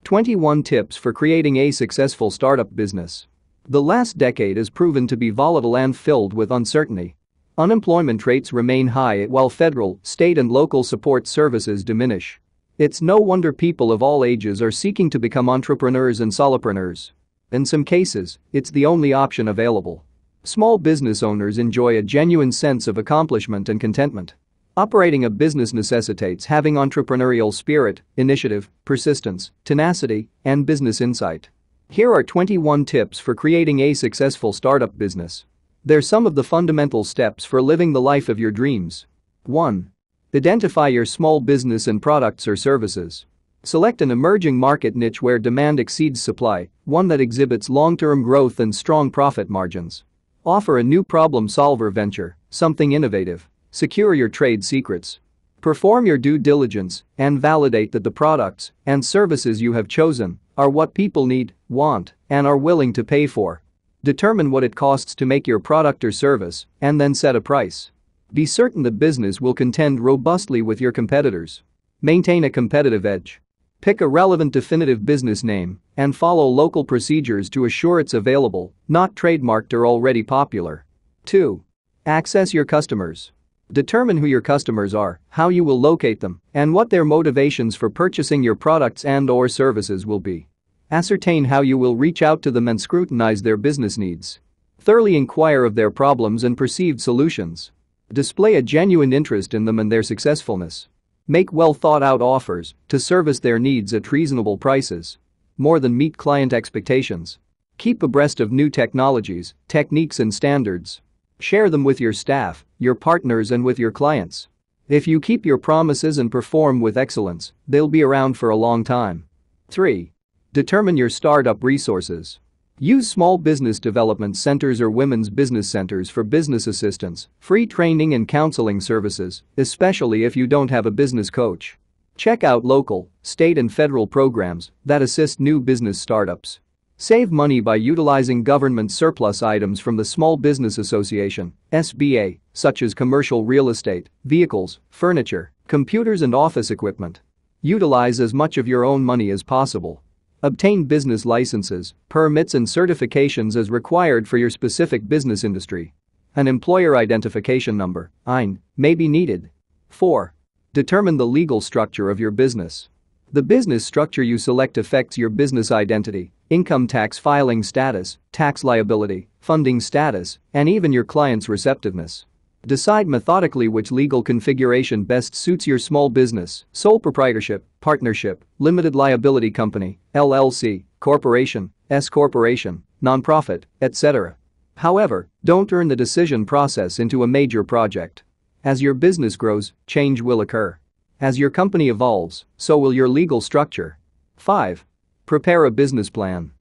21 Tips for Creating a Successful Startup Business. The last decade has proven to be volatile and filled with uncertainty. Unemployment rates remain high while federal, state and local support services diminish. It's no wonder people of all ages are seeking to become entrepreneurs and solopreneurs. In some cases, it's the only option available. Small business owners enjoy a genuine sense of accomplishment and contentment. Operating a business necessitates having entrepreneurial spirit, initiative, persistence, tenacity, and business insight. Here are 21 tips for creating a successful startup business. They're some of the fundamental steps for living the life of your dreams. 1. Identify your small business and products or services. Select an emerging market niche where demand exceeds supply, one that exhibits long-term growth and strong profit margins. Offer a new problem-solver venture, something innovative. Secure your trade secrets. Perform your due diligence and validate that the products and services you have chosen are what people need, want, and are willing to pay for. Determine what it costs to make your product or service and then set a price. Be certain the business will contend robustly with your competitors. Maintain a competitive edge. Pick a relevant definitive business name and follow local procedures to assure it's available, not trademarked or already popular. 2. Access your customers. Determine who your customers are, how you will locate them, and what their motivations for purchasing your products and/or services will be. Ascertain how you will reach out to them and scrutinize their business needs. Thoroughly inquire of their problems and perceived solutions. Display a genuine interest in them and their successfulness. Make well-thought-out offers to service their needs at reasonable prices. More than meet client expectations. Keep abreast of new technologies, techniques and standards. Share them with your staff, your partners and with your clients. If you keep your promises and perform with excellence, they'll be around for a long time. 3. Determine your startup resources. Use small business development centers or women's business centers for business assistance, free training and counseling services, especially if you don't have a business coach. Check out local, state and federal programs that assist new business startups. Save money by utilizing government surplus items from the Small Business Association, SBA, such as commercial real estate, vehicles, furniture, computers and office equipment. Utilize as much of your own money as possible. Obtain business licenses, permits and certifications as required for your specific business industry. An employer identification number, EIN, may be needed. 4. Determine the legal structure of your business. The business structure you select affects your business identity, income tax filing status, tax liability, funding status, and even your client's receptiveness. Decide methodically which legal configuration best suits your small business, sole proprietorship, partnership, limited liability company, LLC, corporation, S-corporation, nonprofit, etc. However, don't turn the decision process into a major project. As your business grows, change will occur. As your company evolves, so will your legal structure. 5. Prepare a business plan.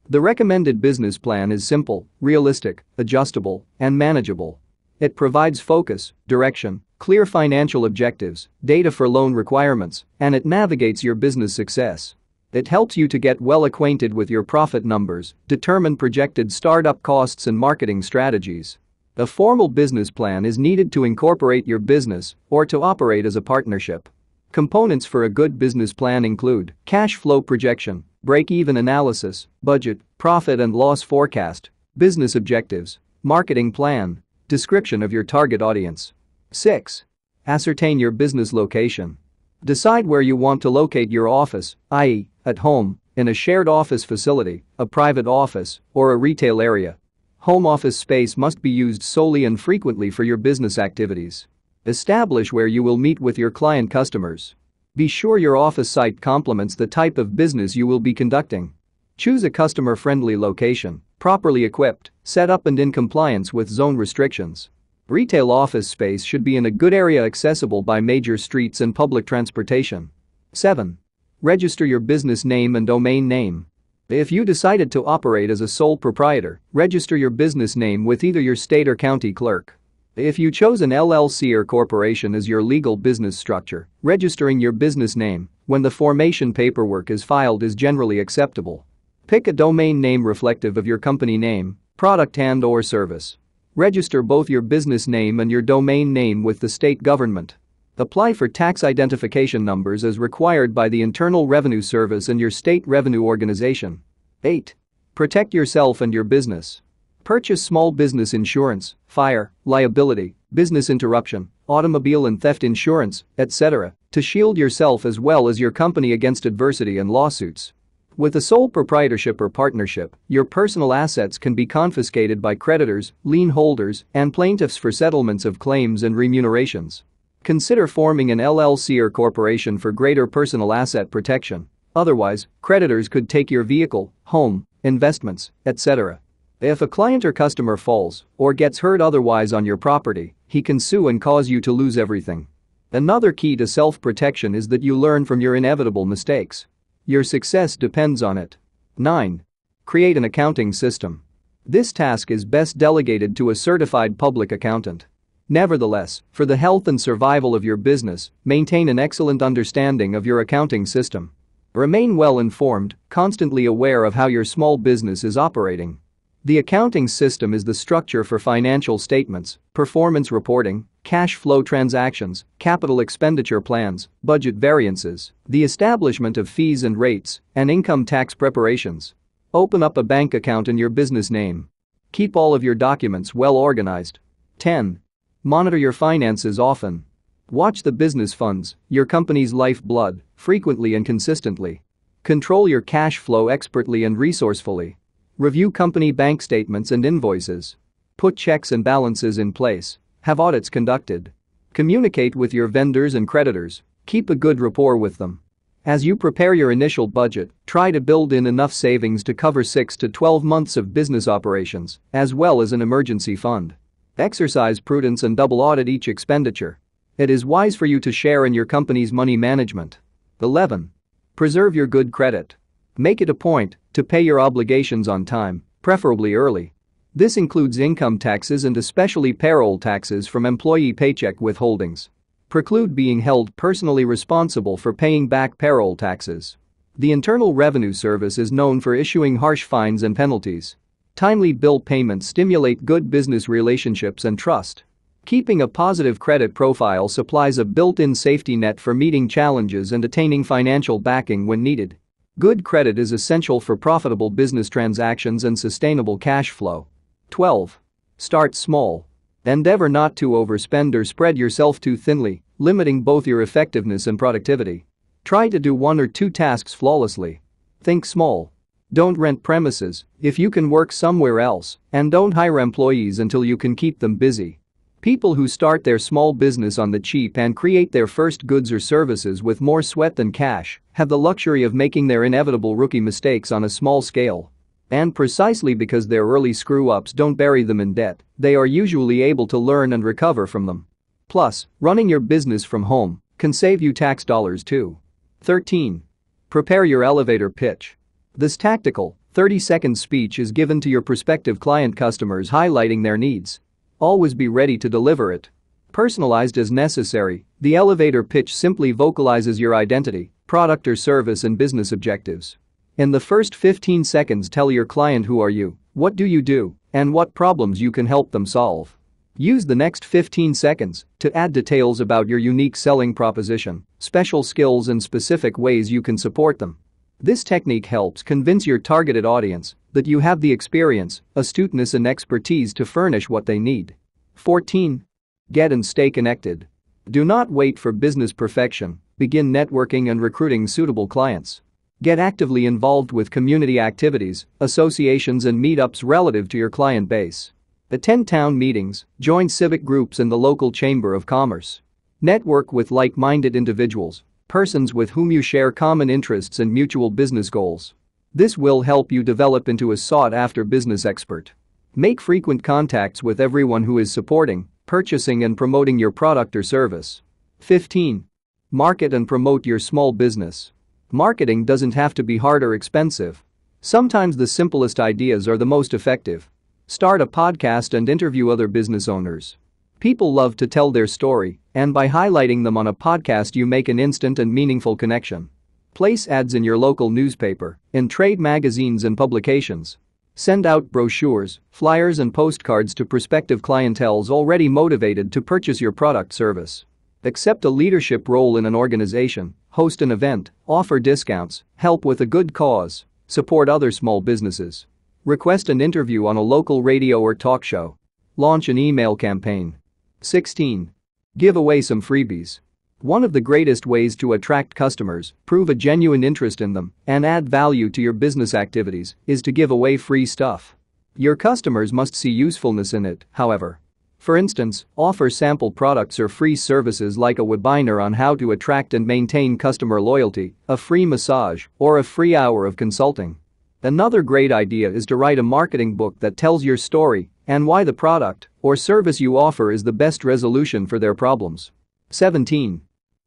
The recommended business plan is simple, realistic, adjustable, and manageable. It provides focus, direction, clear financial objectives, data for loan requirements, and it navigates your business success. It helps you to get well acquainted with your profit numbers, determine projected startup costs and marketing strategies. A formal business plan is needed to incorporate your business or to operate as a partnership. Components for a good business plan include cash flow projection, break-even analysis, budget, profit and loss forecast, business objectives, marketing plan, description of your target audience. 6. Ascertain your business location. Decide where you want to locate your office, i.e., at home, in a shared office facility, a private office, or a retail area. Home office space must be used solely and frequently for your business activities. Establish where you will meet with your client customers. Be sure your office site complements the type of business you will be conducting. Choose a customer-friendly location, properly equipped, set up and in compliance with zone restrictions. Retail office space should be in a good area accessible by major streets and public transportation. 7. Register your business name and domain name. If you decided to operate as a sole proprietor, register your business name with either your state or county clerk. If you chose an LLC or corporation as your legal business structure, registering your business name when the formation paperwork is filed is generally acceptable. Pick a domain name reflective of your company name, product and/or service. Register both your business name and your domain name with the state government. Apply for tax identification numbers as required by the Internal Revenue Service and your state revenue organization. 8. Protect yourself and your business. Purchase small business insurance, fire, liability, business interruption, automobile and theft insurance, etc., to shield yourself as well as your company against adversity and lawsuits. With a sole proprietorship or partnership, your personal assets can be confiscated by creditors, lien holders, and plaintiffs for settlements of claims and remunerations. Consider forming an LLC or corporation for greater personal asset protection. Otherwise, creditors could take your vehicle, home, investments, etc. If a client or customer falls or gets hurt otherwise on your property, he can sue and cause you to lose everything. Another key to self-protection is that you learn from your inevitable mistakes. Your success depends on it. 9. Create an accounting system. This task is best delegated to a certified public accountant. Nevertheless, for the health and survival of your business, maintain an excellent understanding of your accounting system. Remain well informed, constantly aware of how your small business is operating. The accounting system is the structure for financial statements, performance reporting, cash flow transactions, capital expenditure plans, budget variances, the establishment of fees and rates, and income tax preparations. Open up a bank account in your business name. Keep all of your documents well organized. 10. Monitor your finances often. Watch the business funds, your company's lifeblood, frequently and consistently. Control your cash flow expertly and resourcefully. Review company bank statements and invoices. Put checks and balances in place. Have audits conducted. Communicate with your vendors and creditors. Keep a good rapport with them. As you prepare your initial budget, try to build in enough savings to cover 6 to 12 months of business operations, as well as an emergency fund. Exercise prudence and double audit each expenditure. It is wise for you to share in your company's money management. 11. Preserve your good credit. Make it a point to pay your obligations on time, preferably early. This includes income taxes and especially payroll taxes from employee paycheck withholdings. Preclude being held personally responsible for paying back payroll taxes. The Internal Revenue Service is known for issuing harsh fines and penalties. Timely bill payments stimulate good business relationships and trust. Keeping a positive credit profile supplies a built-in safety net for meeting challenges and attaining financial backing when needed. Good credit is essential for profitable business transactions and sustainable cash flow. 12. Start small. Endeavor not to overspend or spread yourself too thinly, limiting both your effectiveness and productivity. Try to do 1 or 2 tasks flawlessly. Think small. Don't rent premises if you can work somewhere else, and don't hire employees until you can keep them busy. People who start their small business on the cheap and create their first goods or services with more sweat than cash have the luxury of making their inevitable rookie mistakes on a small scale. And precisely because their early screw-ups don't bury them in debt, they are usually able to learn and recover from them. Plus, running your business from home can save you tax dollars too. 13. Prepare your elevator pitch. This tactical, 30-second speech is given to your prospective client customers highlighting their needs. Always be ready to deliver it. Personalized as necessary, the elevator pitch simply vocalizes your identity, product or service and business objectives. In the first 15 seconds, tell your client who are you, what do you do, and what problems you can help them solve. Use the next 15 seconds to add details about your unique selling proposition, special skills and specific ways you can support them. This technique helps convince your targeted audience that you have the experience, astuteness and expertise to furnish what they need. 14. Get and stay connected. Do not wait for business perfection, begin networking and recruiting suitable clients. Get actively involved with community activities, associations and meetups relative to your client base. Attend town meetings, join civic groups in the local chamber of commerce. Network with like-minded individuals, persons with whom you share common interests and mutual business goals. This will help you develop into a sought-after business expert. Make frequent contacts with everyone who is supporting, purchasing and promoting your product or service. 15. Market and promote your small business. Marketing doesn't have to be hard or expensive. Sometimes the simplest ideas are the most effective. Start a podcast and interview other business owners. People love to tell their story, and by highlighting them on a podcast you make an instant and meaningful connection. Place ads in your local newspaper, in trade magazines and publications. Send out brochures, flyers and postcards to prospective clienteles already motivated to purchase your product service. Accept a leadership role in an organization, host an event, offer discounts, help with a good cause, support other small businesses. Request an interview on a local radio or talk show. Launch an email campaign. 16. Give away some freebies. One of the greatest ways to attract customers, prove a genuine interest in them, and add value to your business activities is to give away free stuff. Your customers must see usefulness in it, however. For instance, offer sample products or free services like a webinar on how to attract and maintain customer loyalty, a free massage, or a free hour of consulting. Another great idea is to write a marketing book that tells your story and why the product or service you offer is the best resolution for their problems. 17.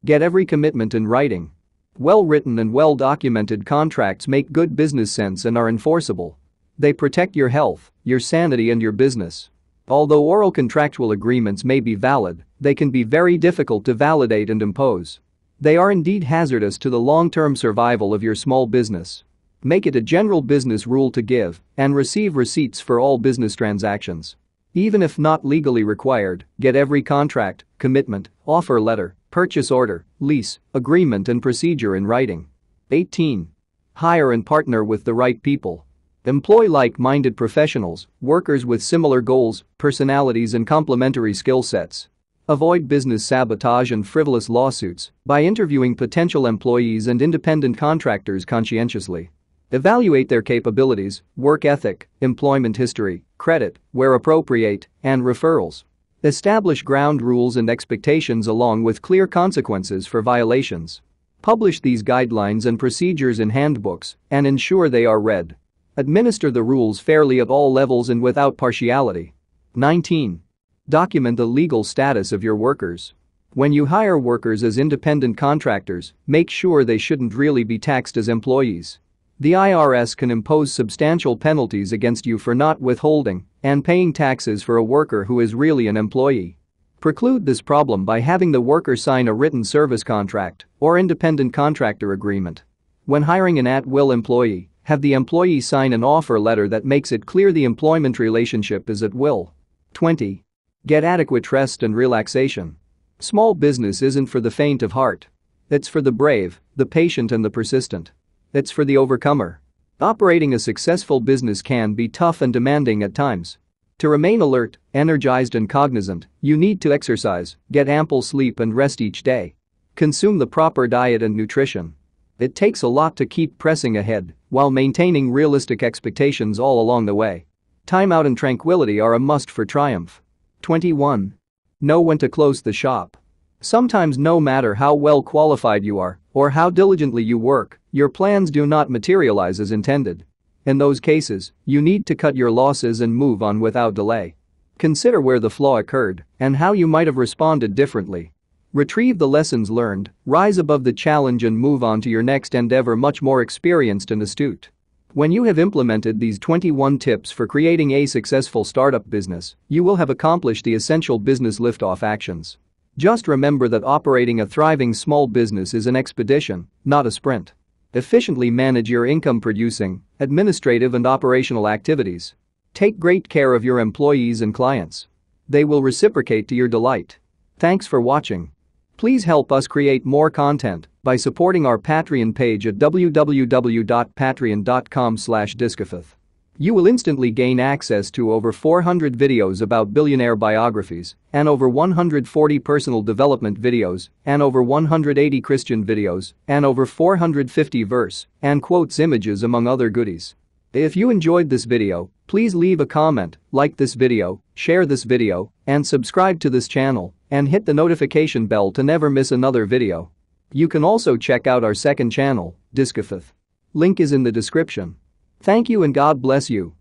Get every commitment in writing. Well-written and well-documented contracts make good business sense and are enforceable. They protect your health, your sanity, and your business. Although oral contractual agreements may be valid, they can be very difficult to validate and impose. They are indeed hazardous to the long-term survival of your small business. Make it a general business rule to give and receive receipts for all business transactions. Even if not legally required, get every contract, commitment, offer letter, purchase order, lease, agreement, and procedure in writing. 18. Hire and partner with the right people. Employ like-minded professionals, workers with similar goals, personalities, and complementary skill sets. Avoid business sabotage and frivolous lawsuits by interviewing potential employees and independent contractors conscientiously. Evaluate their capabilities, work ethic, employment history, credit, where appropriate, and referrals. Establish ground rules and expectations along with clear consequences for violations. Publish these guidelines and procedures in handbooks and ensure they are read. Administer the rules fairly at all levels and without partiality. 19. Document the legal status of your workers. When you hire workers as independent contractors, make sure they shouldn't really be taxed as employees. The IRS can impose substantial penalties against you for not withholding and paying taxes for a worker who is really an employee. Preclude this problem by having the worker sign a written service contract or independent contractor agreement. When hiring an at-will employee, have the employee sign an offer letter that makes it clear the employment relationship is at will. 20. Get adequate rest and relaxation. Small business isn't for the faint of heart. It's for the brave, the patient, and the persistent. It's for the overcomer. Operating a successful business can be tough and demanding at times. To remain alert, energized, and cognizant, you need to exercise, get ample sleep, and rest each day. Consume the proper diet and nutrition. It takes a lot to keep pressing ahead while maintaining realistic expectations all along the way. Time out and tranquility are a must for triumph. 21. Know when to close the shop. Sometimes, no matter how well qualified you are or how diligently you work, your plans do not materialize as intended. In those cases, you need to cut your losses and move on without delay. Consider where the flaw occurred and how you might have responded differently. Retrieve the lessons learned, rise above the challenge, and move on to your next endeavor much more experienced and astute. When you have implemented these 21 tips for creating a successful startup business, you will have accomplished the essential business liftoff actions. Just remember that operating a thriving small business is an expedition, not a sprint. Efficiently manage your income-producing, administrative, and operational activities. Take great care of your employees and clients. They will reciprocate to your delight. Thanks for watching. Please help us create more content by supporting our Patreon page at www.patreon.com/discofith. You will instantly gain access to over 400 videos about billionaire biographies and over 140 personal development videos and over 180 Christian videos and over 450 verse and quotes images, among other goodies. If you enjoyed this video, please leave a comment, like this video, share this video, and subscribe to this channel, and hit the notification bell to never miss another video. You can also check out our second channel, Discofith. Link is in the description. Thank you and God bless you.